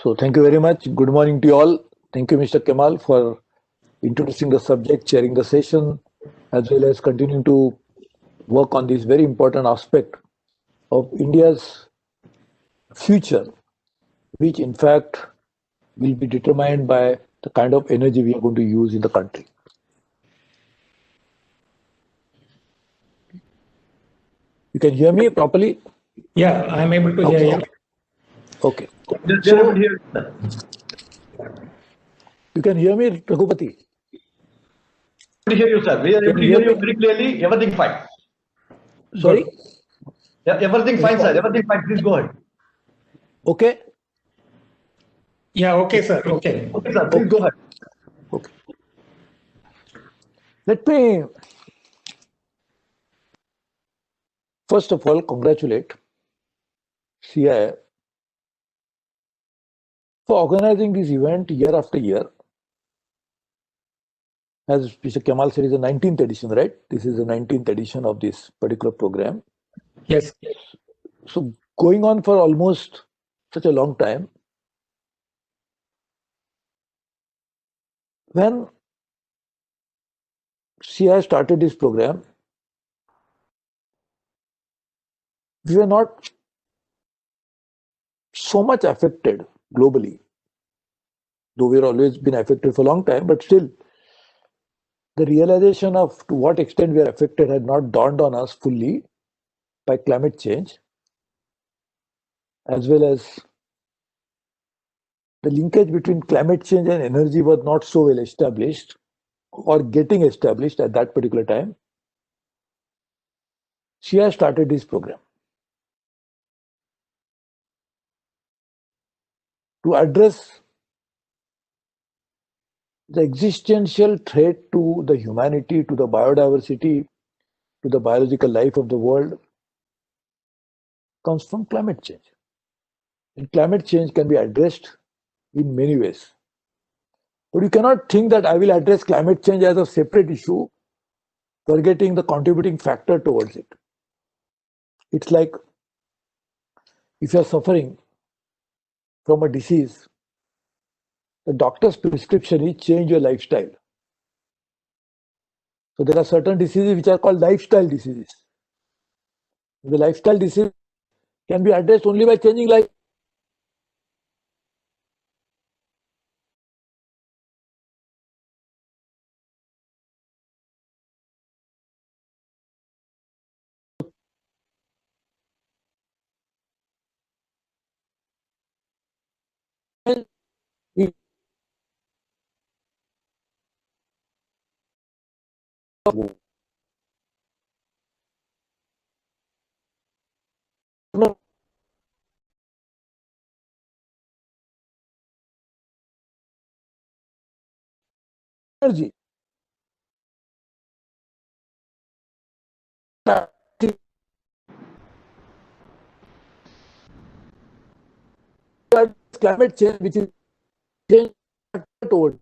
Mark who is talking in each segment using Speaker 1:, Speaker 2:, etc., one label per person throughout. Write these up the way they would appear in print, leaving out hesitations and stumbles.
Speaker 1: So thank you very much. Good morning to you all. Thank you, Mr. Kemal, for introducing the subject, chairing the session, as well as continuing to work on this very important aspect of India's future, which in fact will be determined by the kind of energy we are going to use in the country. You can hear me properly?
Speaker 2: Yeah, I'm able to hear you.
Speaker 1: Okay.
Speaker 3: They're able to hear you.
Speaker 1: You can hear me, Raghupati?
Speaker 3: To hear you, sir. We are able to hear you very clearly. Everything fine.
Speaker 1: Sorry?
Speaker 3: Yeah, everything fine, sir. Everything fine. Please go ahead.
Speaker 1: Okay.
Speaker 2: Yeah, okay, sir. Okay.
Speaker 3: Okay, sir. Please go ahead.
Speaker 1: Okay. Let me first of all congratulate CIA for organizing this event year after year. As Mr. Kemal said, it's the 19th edition, right? This is the 19th edition of this particular program.
Speaker 2: Yes.
Speaker 1: So going on for almost such a long time. When CIA started this program, we were not so much affected globally, though we've always been affected for a long time, but still the realization of to what extent we are affected had not dawned on us fully by climate change, as well as the linkage between climate change and energy was not so well established or getting established at that particular time. CIA started this program to address the existential threat to the humanity, to the biodiversity, to the biological life of the world comes from climate change. And climate change can be addressed in many ways. But you cannot think that I will address climate change as a separate issue, forgetting the contributing factor towards it. It's like if you're suffering from a disease, the doctor's prescription is change your lifestyle. So there are certain diseases which are called lifestyle diseases. The lifestyle disease can be addressed only by changing life. Energy. Climate change, which is change towards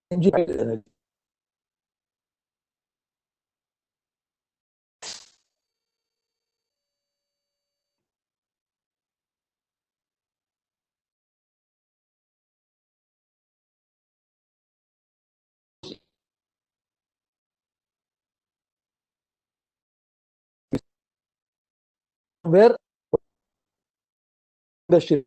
Speaker 1: energy. Where the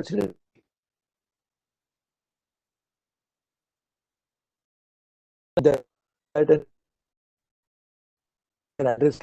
Speaker 1: today. that and can address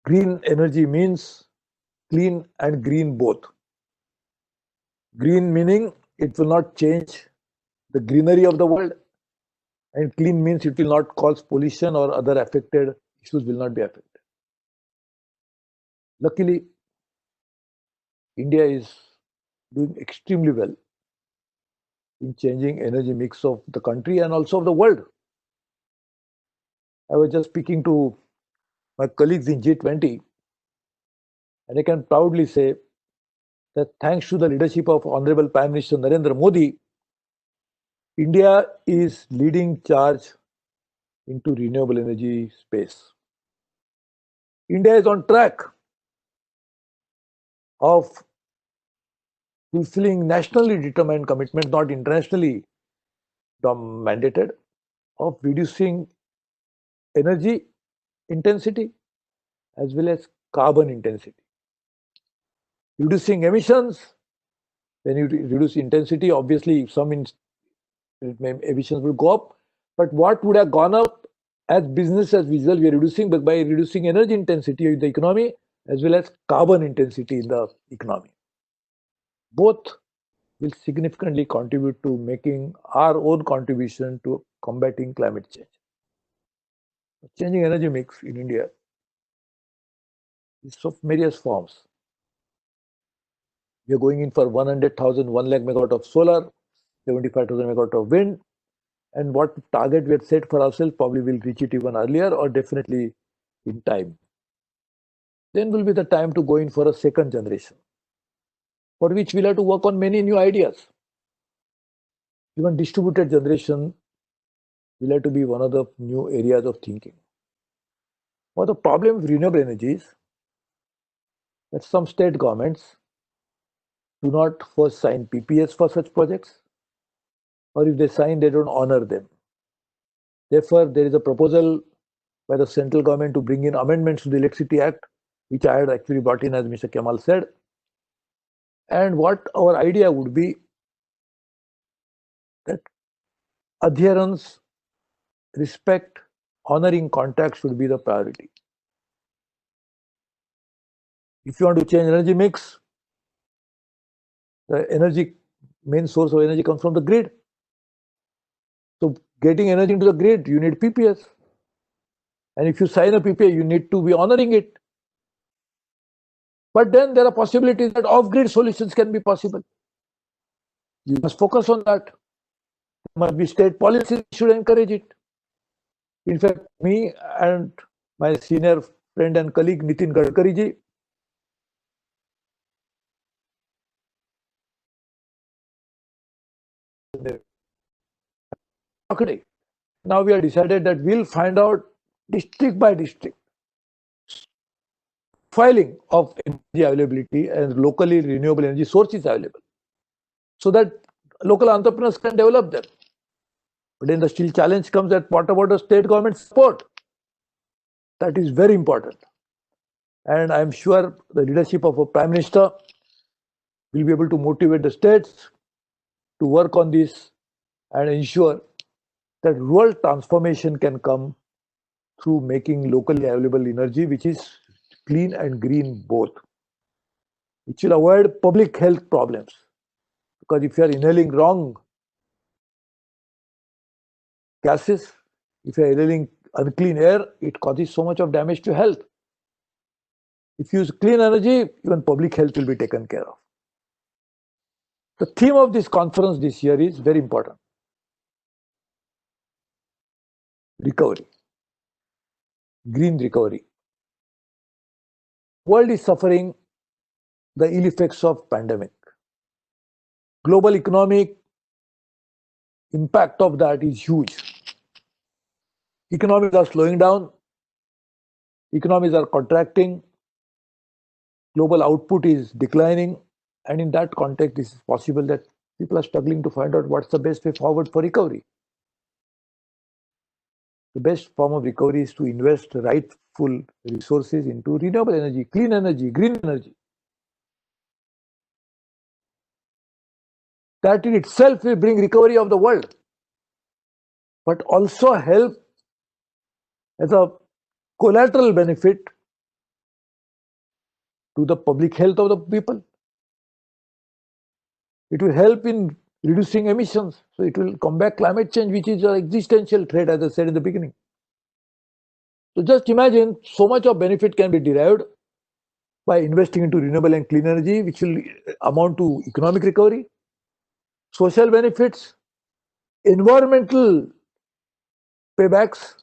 Speaker 1: green energy means clean and green both. Green meaning it will not change the greenery of the world, and clean means it will not cause pollution or other affected issues will not be affected. Luckily, India is doing extremely well in changing energy mix of the country and also of the world. I was just speaking to my colleagues in G20, and I can proudly say that thanks to the leadership of Honorable Prime Minister Narendra Modi, India is leading charge into renewable energy space. India is on track of fulfilling nationally determined commitment, not internationally mandated, of reducing energy intensity as well as carbon intensity. Reducing emissions, when you reduce intensity, obviously some emissions will go up, but what would have gone up as business as usual, we are reducing, but by reducing energy intensity in the economy as well as carbon intensity in the economy. Both will significantly contribute to making our own contribution to combating climate change. Changing energy mix in India is of various forms. We are going in for 100,000, 1 lakh megawatt of solar, 75,000 megawatt of wind, and what target we had set for ourselves, probably we'll reach it even earlier or definitely in time. Then will be the time to go in for a second generation, for which we'll have to work on many new ideas. Even distributed generation will have to be one of the new areas of thinking. Well, the problem with renewable energy is that some state governments do not first sign PPAs for such projects, or if they sign, they don't honor them. Therefore, there is a proposal by the central government to bring in amendments to the Electricity Act, which I had actually brought in, as Mr. Kemal said. And what our idea would be that adherence, respect, honoring contracts should be the priority. If you want to change energy mix, the energy main source of energy comes from the grid. So getting energy into the grid, you need PPAs. And if you sign a PPA, you need to be honoring it. But then there are possibilities that off-grid solutions can be possible. You must focus on that. There must be state policies should encourage it. In fact, me and my senior friend and colleague Nitin Gadkari ji, now we have decided that we'll find out district by district filing of energy availability and locally renewable energy sources available, so that local entrepreneurs can develop them. But then the still challenge comes that what about the state government support? That is very important. And I'm sure the leadership of a Prime Minister will be able to motivate the states to work on this and ensure that rural transformation can come through making locally available energy, which is clean and green both. It will avoid public health problems. Because if you are inhaling wrong gases, if you are inhaling unclean air, it causes so much of damage to health. If you use clean energy, even public health will be taken care of. The theme of this conference this year is very important. Recovery. Green recovery. World is suffering the ill effects of pandemic. Global economic impact of that is huge. Economies are slowing down. Economies are contracting. global output is declining, and in that context, it is possible that people are struggling to find out what's the best way forward for recovery. The best form of recovery is to invest rightful resources into renewable energy, clean energy, green energy. That in itself will bring recovery of the world, but also help as a collateral benefit to the public health of the people. It will help in reducing emissions. So it will combat climate change, which is an existential threat, as I said in the beginning. So just imagine so much of benefit can be derived by investing into renewable and clean energy, which will amount to economic recovery, social benefits, environmental paybacks,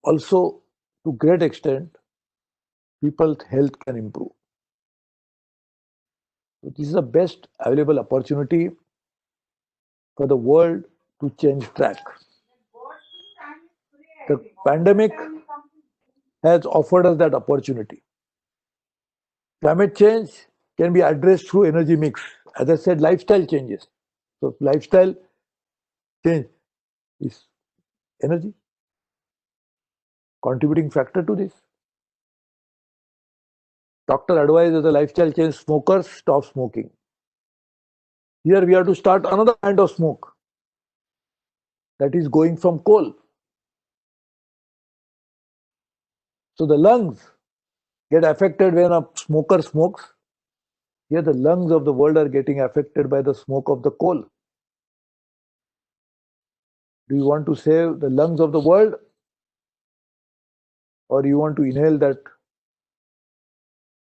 Speaker 1: also to great extent, people's health can improve. So this is the best available opportunity for the world to change track. The pandemic has offered us that opportunity. Climate change can be addressed through energy mix. As I said, lifestyle changes. So lifestyle change is energy, contributing factor to this. Doctor advises the lifestyle change, smokers stop smoking. Here we have to start another kind of smoke, that is going from coal. So the lungs get affected when a smoker smokes. Here the lungs of the world are getting affected by the smoke of the coal. Do you want to save the lungs of the world, or you want to inhale that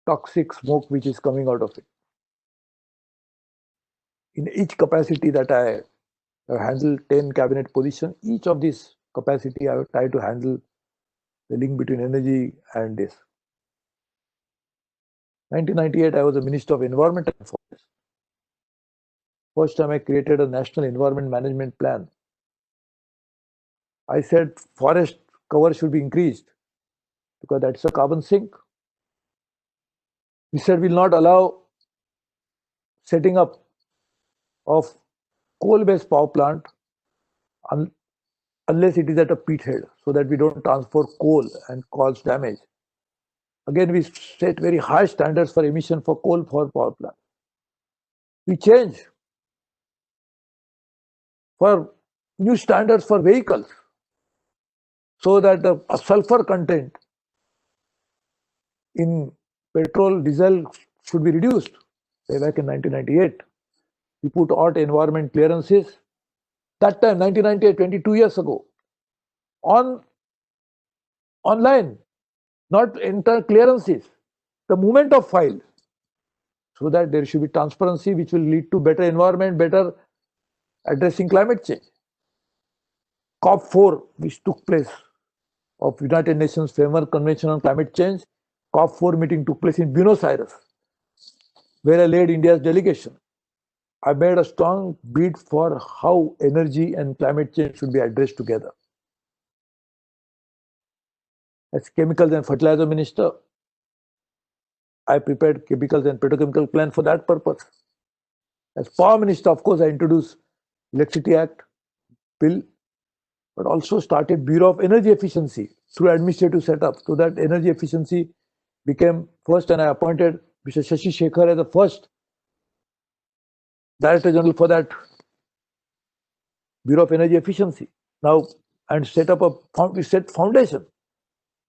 Speaker 1: toxic smoke which is coming out of it? In each capacity that I have handled 10 cabinet positions, each of these capacity I have tried to handle the link between energy and this. 1998, I was a Minister of Environment and Forest. First time I created a National Environment Management Plan. I said forest cover should be increased because that's a carbon sink. We said we'll not allow setting up of coal-based power plant unless it is at a pit head, so that we don't transfer coal and cause damage. Again, we set very high standards for emission for coal for power plant. We change for new standards for vehicles, so that the sulfur content in petrol, diesel should be reduced. Way back in 1998, we put out environment clearances. That time, 1998, 22 years ago, online, not enter clearances, the movement of file, so that there should be transparency, which will lead to better environment, better addressing climate change. COP4, which took place, of United Nations Framework Convention on Climate Change, COP4 meeting took place in Buenos Aires, where I led India's delegation. I made a strong bid for how energy and climate change should be addressed together. As Chemicals and Fertilizer Minister, I prepared chemicals and petrochemical plan for that purpose. As Power Minister, of course, I introduced Electricity Act bill, but also started Bureau of Energy Efficiency through administrative setup, so that energy efficiency became first, and I appointed Mr. Shashi Shekhar as the first Director General for that Bureau of Energy Efficiency. Now, and set up we set foundation,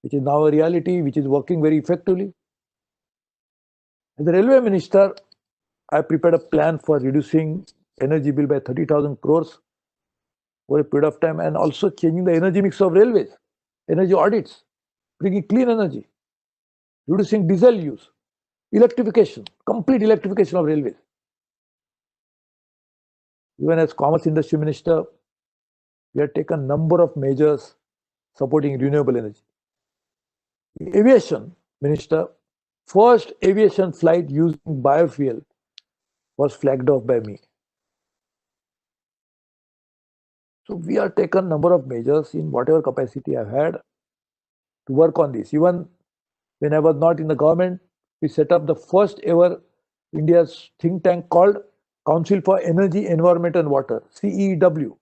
Speaker 1: which is now a reality, which is working very effectively. As the Railway Minister, I prepared a plan for reducing energy bill by 30,000 crores over a period of time, and also changing the energy mix of railways, energy audits, bringing clean energy, reducing diesel use, electrification, complete electrification of railways. Even as Commerce Industry Minister, we have taken a number of measures supporting renewable energy. Aviation Minister, first aviation flight using biofuel was flagged off by me. So we have taken a number of measures in whatever capacity I've had to work on this. Even when I was not in the government, we set up the first ever India's think tank called Council for Energy, Environment and Water, CEW,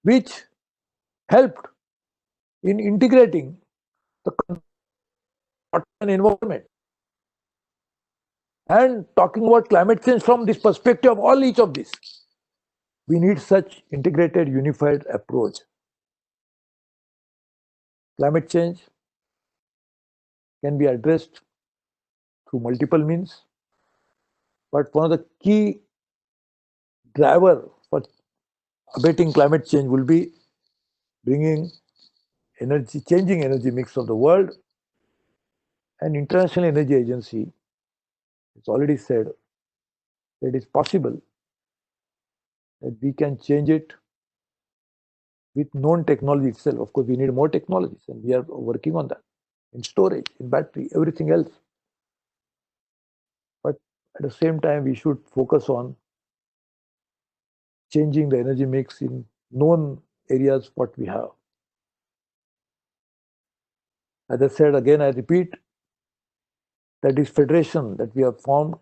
Speaker 1: which helped in integrating the water and environment and talking about climate change from this perspective of all each of these. We need such integrated, unified approach. Climate change can be addressed through multiple means, but one of the key driver for abating climate change will be bringing energy, changing energy mix of the world. And International Energy Agency has already said that it is possible that we can change it with known technology itself. Of course, we need more technologies, and we are working on that in storage, in battery, everything else. But at the same time, we should focus on changing the energy mix in known areas what we have. As I said, again, I repeat, that this federation that we have formed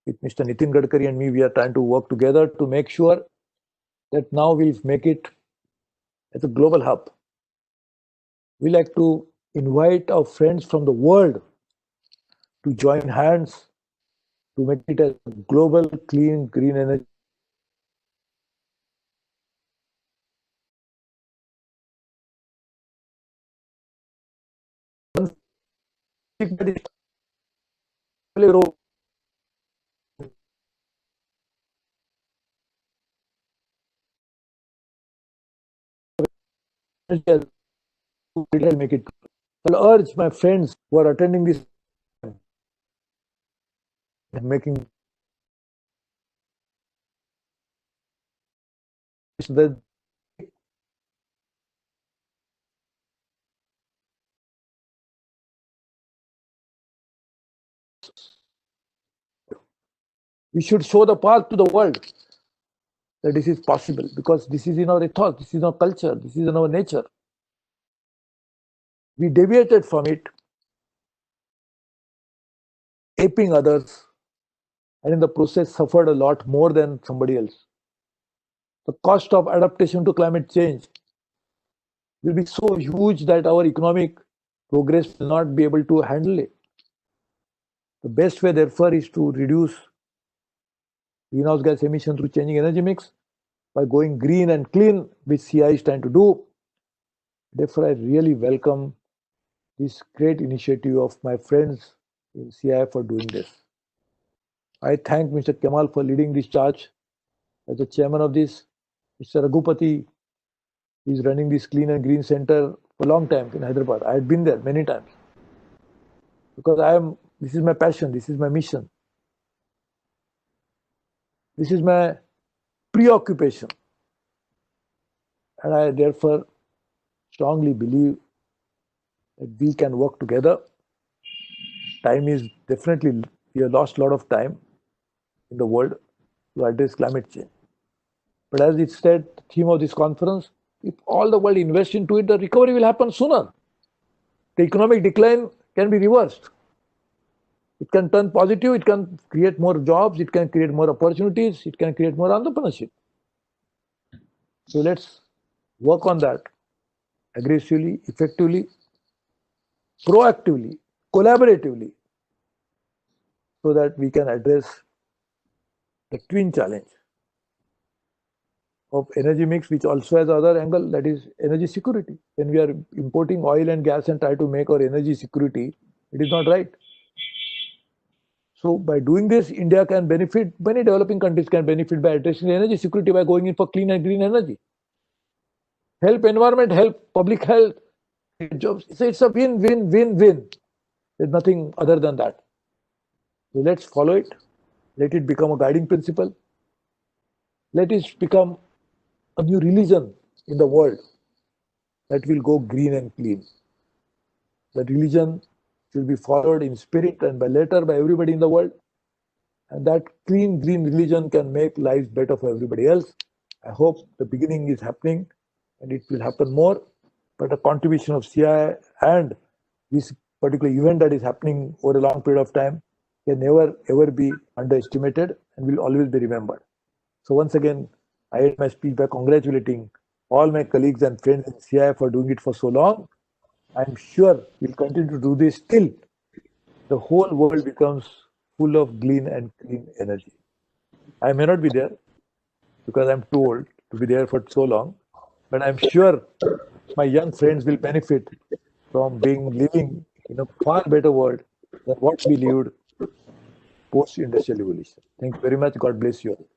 Speaker 1: with Mr. Nitin Gadkari and me, we are trying to work together to make sure that now we'll make it as a global hub. We like to invite our friends from the world to join hands to make it a global, clean, green energy. I'll make it. I'll urge my friends who are attending this and making the we should show the path to the world that this is possible, because this is in our ethos, this is in our culture, this is in our nature. We deviated from it, aping others, and in the process suffered a lot more than somebody else. The cost of adaptation to climate change will be so huge that our economic progress will not be able to handle it. The best way, therefore, is to reduce greenhouse gas emissions through changing energy mix by going green and clean, which CI is trying to do. Therefore, I really welcome this great initiative of my friends in CI for doing this. I thank Mr. Kemal for leading this charge as the chairman of this. Mr. Raghupati is running this Clean and Green Center for a long time in Hyderabad. I had been there many times because this is my passion, this is my mission. This is my preoccupation. And I therefore strongly believe that we can work together. Time is definitely, we have lost a lot of time in the world to address climate change. But as it said, the theme of this conference, if all the world invests into it, the recovery will happen sooner. The economic decline can be reversed. It can turn positive, it can create more jobs, it can create more opportunities, it can create more entrepreneurship. So let's work on that aggressively, effectively, proactively, collaboratively, so that we can address the twin challenge of energy mix, which also has other angle, that is energy security. When we are importing oil and gas and try to make our energy security, it is not right. So by doing this, India can benefit, many developing countries can benefit by addressing energy security by going in for clean and green energy. Help environment, help public health, jobs. So it's a win-win-win-win. There's nothing other than that. So let's follow it. Let it become a guiding principle. Let it become a new religion in the world that will go green and clean. That religion should be followed in spirit and by letter by everybody in the world. And that clean, green religion can make lives better for everybody else. I hope the beginning is happening and it will happen more. But a contribution of CI and this particular event that is happening over a long period of time can never ever be underestimated and will always be remembered. So once again, I end my speech by congratulating all my colleagues and friends in CI for doing it for so long. I'm sure we'll continue to do this till the whole world becomes full of clean and clean energy. I may not be there because I'm too old to be there for so long, but I'm sure my young friends will benefit from living in a far better world than what we lived post-industrial revolution. Thank you very much. God bless you all.